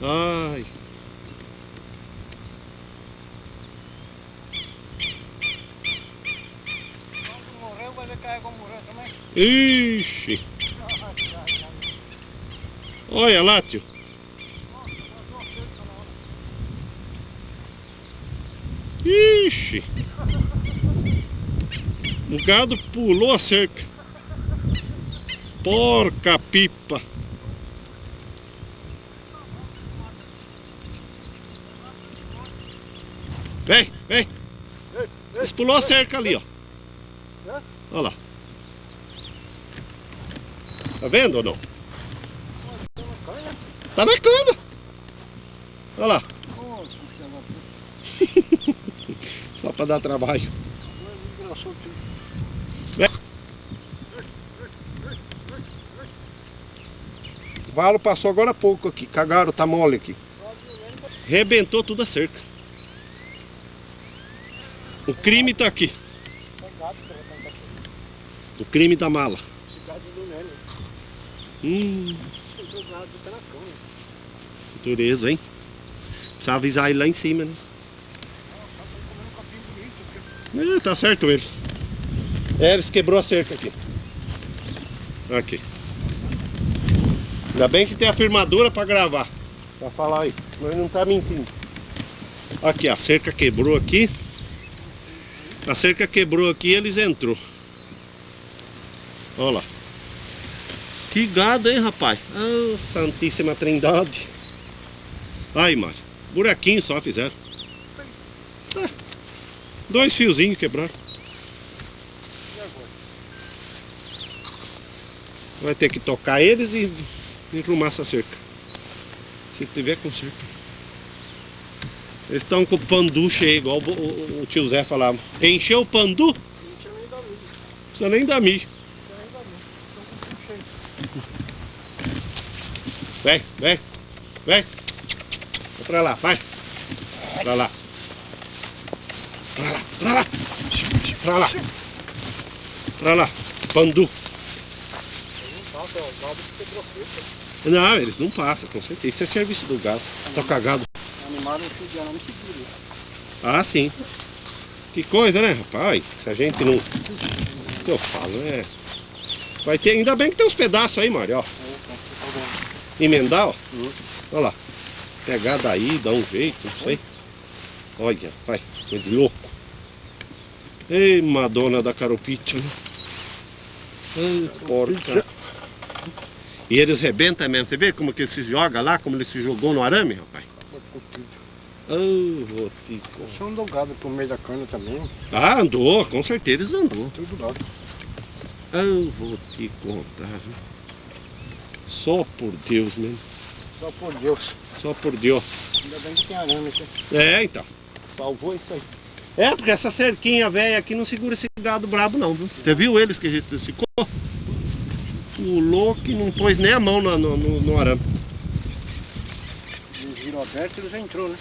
Ai. Quando morreu, vai ver que é como morreu também. Ixi. Olha lá, tio. Ixi. O gado pulou a cerca. Porca pipa. Vem, vem. Eles pulou a cerca ali, ó. Olha lá. Tá vendo ou não? Tá na cana. Olha lá. Só pra dar trabalho. Vem. O valo passou agora há pouco aqui. Cagaram, tá mole aqui. Rebentou tudo a cerca. O crime tá aqui. O crime da mala. Dureza, hein? Precisa avisar ele lá em cima, né? Tá certo ele. Eles quebrou a cerca aqui. Aqui. Ainda bem que tem a firmadura pra gravar. Pra falar aí. Mas não tá mentindo. Aqui, a cerca quebrou aqui. A cerca quebrou aqui e eles entrou. Olha lá. Que gado, hein, rapaz? Ah, Santíssima Trindade. Aí, Mário. Buraquinho só fizeram. Ah, 2 fiozinhos quebraram. Vai ter que tocar eles e arrumar essa cerca. Se tiver com cerca. Eles estão com o pandu cheio, igual o tio Zé falava. Encheu o pandu? Não precisa nem dar mijo. Vem, vem, vem. Vai pra lá, vai. Pra lá. Pra lá, pra lá. Pra lá. Pra lá. Pandu. Não, eles não passam, com certeza. Isso é serviço do gado. Tá cagado. Animaram o fio de arame seguro. Ah, sim. Que coisa, né, rapaz? Se a gente não... O que eu falo, é... Vai ter... Ainda bem que tem uns pedaços aí, Mário, ó. Emendar, ó. Olha lá. Pegar daí, dar um jeito, não sei. Olha, vai. Coisa de louco. Ei, Madonna da Caropita, né? Ai, porca. E eles rebentam mesmo. Você vê como que ele se joga lá, como ele se jogou no arame, rapaz? Vou te contar. Você andou gado por meio da cana também? Ah, andou, com certeza eles andou. Tudo lado. Vou te contar, viu? Só por Deus mesmo. Só por Deus. Só por Deus. Ainda bem que tem arame aqui. É, então. Salvou isso aí. É, porque essa cerquinha velha aqui não segura esse gado brabo não, viu? Você viu eles que a gente ficou? Pulou que não pôs nem a mão no arame. No giro aberto eles entrou, né?